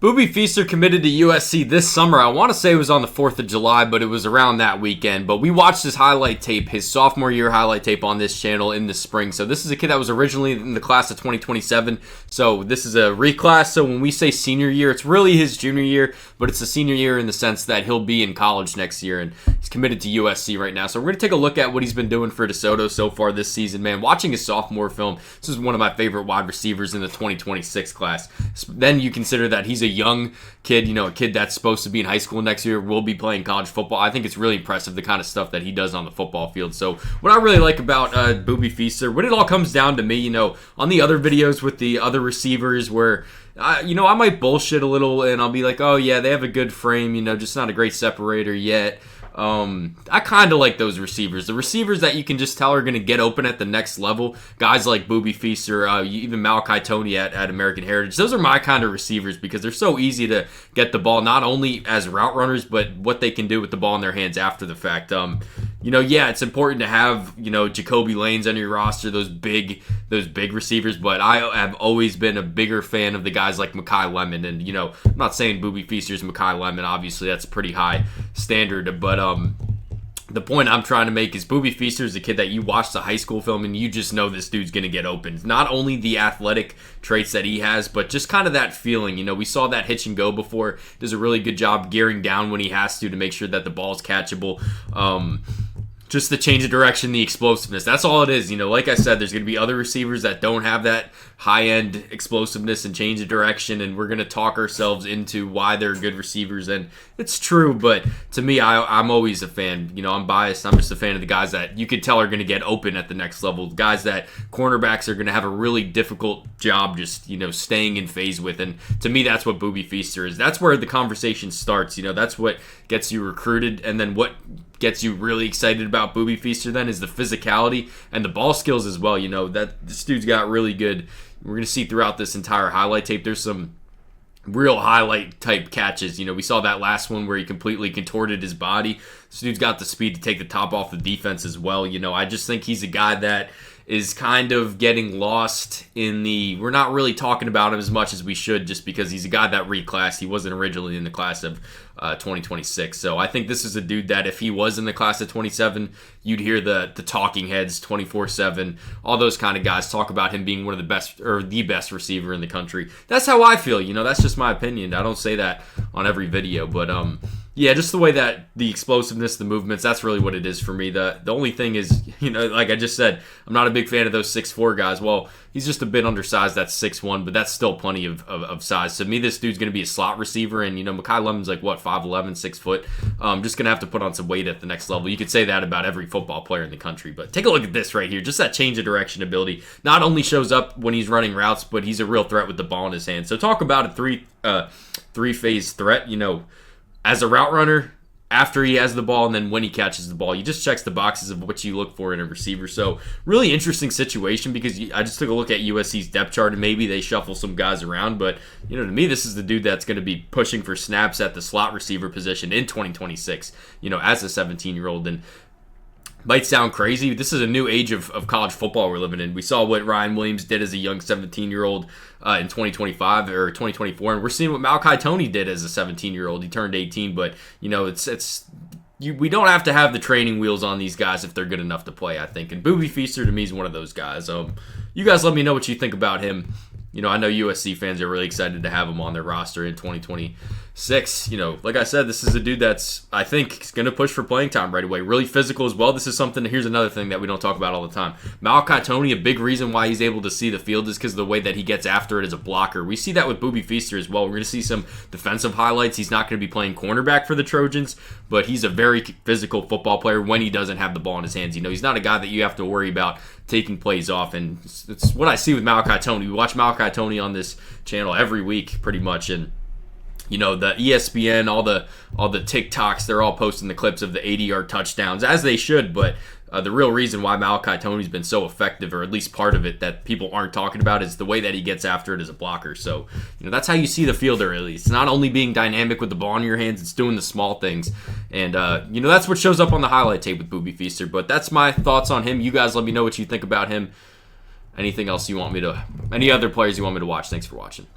Boobie Feaster committed to USC this summer. I want to say it was on the 4th of July, but it was around that weekend. But we watched his highlight tape, his sophomore year highlight tape on this channel in the spring. So this is a kid that was originally in the class of 2027. So this is a reclass. So when we say senior year, it's really his junior year, but it's a senior year in the sense that he'll be in college next year. And he's committed to USC right now. So we're going to take a look at what he's been doing for DeSoto so far this season, man. Watching his sophomore film, this is one of my favorite wide receivers in the 2026 class. Then you consider that he's a young kid, a kid that's supposed to be in high school next year, will be playing college football. I think it's really impressive, the kind of stuff that he does on the football field. So what I really like about Boobie Feaster, when it all comes down to me, on the other videos with the other receivers where I might bullshit a little and I'll be like, oh yeah, they have a good frame, just not a great separator yet. I kind of like those receivers. The receivers that you can just tell are going to get open at the next level. Guys like Boobie Feaster, even Malachi Tony at American Heritage. Those are my kind of receivers because they're so easy to get the ball, not only as route runners, but what they can do with the ball in their hands after the fact. It's important to have, Jacoby Lanes on your roster, those big receivers, but I have always been a bigger fan of the guys like Mekhi Lemon. And, I'm not saying Boobie Feaster's Mekhi Lemon. Obviously, that's a pretty high standard, but the point I'm trying to make is Boobie Feaster is a kid that you watch the high school film and you just know this dude's going to get open. Not only the athletic traits that he has, but just kind of that feeling. We saw that hitch and go before. Does a really good job gearing down when he has to make sure that the ball's catchable. Just the change of direction, the explosiveness. That's all it is. Like I said, there's going to be other receivers that don't have that high-end explosiveness and change of direction, and we're going to talk ourselves into why they're good receivers. And it's true, but to me, I'm always a fan. I'm biased. I'm just a fan of the guys that you could tell are going to get open at the next level. Guys that cornerbacks are going to have a really difficult job just, staying in phase with. And to me, that's what Boobie Feaster is. That's where the conversation starts. That's what gets you recruited, and then what gets you really excited about Boobie Feaster then is the physicality and the ball skills as well. That this dude's got really good. We're going to see throughout this entire highlight tape, there's some real highlight type catches. We saw that last one where he completely contorted his body. This dude's got the speed to take the top off the defense as well. I just think he's a guy that is kind of getting lost in we're not really talking about him as much as we should just because he's a guy that reclassed. He wasn't originally in the class of 2026. So I think this is a dude that if he was in the class of 27, you'd hear the talking heads 24/7, all those kind of guys talk about him being one of the best or the best receiver in the country. That's how I feel. That's just my opinion. I don't say that on every video, but yeah, just the way that the explosiveness, the movements, that's really what it is for me. The only thing is, like I just said, I'm not a big fan of those 6'4" guys. Well, he's just a bit undersized. That's 6'1", but that's still plenty of size. To me, this dude's going to be a slot receiver, and, Mekhi Lemon's like, 5'11", 6 foot. Just going to have to put on some weight at the next level. You could say that about every football player in the country, but take a look at this right here. Just that change of direction ability not only shows up when he's running routes, but he's a real threat with the ball in his hand. So talk about a three-phase threat, as a route runner, after he has the ball, and then when he catches the ball. He just checks the boxes of what you look for in a receiver. So really interesting situation because I just took a look at USC's depth chart, and maybe they shuffle some guys around. But, to me, this is the dude that's going to be pushing for snaps at the slot receiver position in 2026, as a 17-year-old. And might sound crazy. This is a new age of college football we're living in. We saw what Ryan Williams did as a young 17-year-old in 2025 or 2024, and we're seeing what Malachi Tony did as a 17-year-old. He turned 18, but we don't have to have the training wheels on these guys if they're good enough to play, I think. And Boobie Feaster to me is one of those guys. You guys let me know what you think about him. I know USC fans are really excited to have him on their roster in 2026. Like I said, this is a dude that's, I think, is going to push for playing time right away. Really physical as well. This is something, here's another thing that we don't talk about all the time. Malachi Tony, a big reason why he's able to see the field is because of the way that he gets after it as a blocker. We see that with Boobie Feaster as well. We're going to see some defensive highlights. He's not going to be playing cornerback for the Trojans, but he's a very physical football player when he doesn't have the ball in his hands. He's not a guy that you have to worry about taking plays off, and it's what I see with Malachi Tony. We watch Malachi Tony on this channel every week pretty much, and the ESPN, all the TikToks, they're all posting the clips of the 80-yard touchdowns, as they should, but the real reason why Malachi Tony's been so effective, or at least part of it that people aren't talking about, is the way that he gets after it as a blocker. So, that's how you see the fielder, really. It's not only being dynamic with the ball in your hands, it's doing the small things. And, that's what shows up on the highlight tape with Boobie Feaster. But that's my thoughts on him. You guys let me know what you think about him. Any other players you want me to watch? Thanks for watching.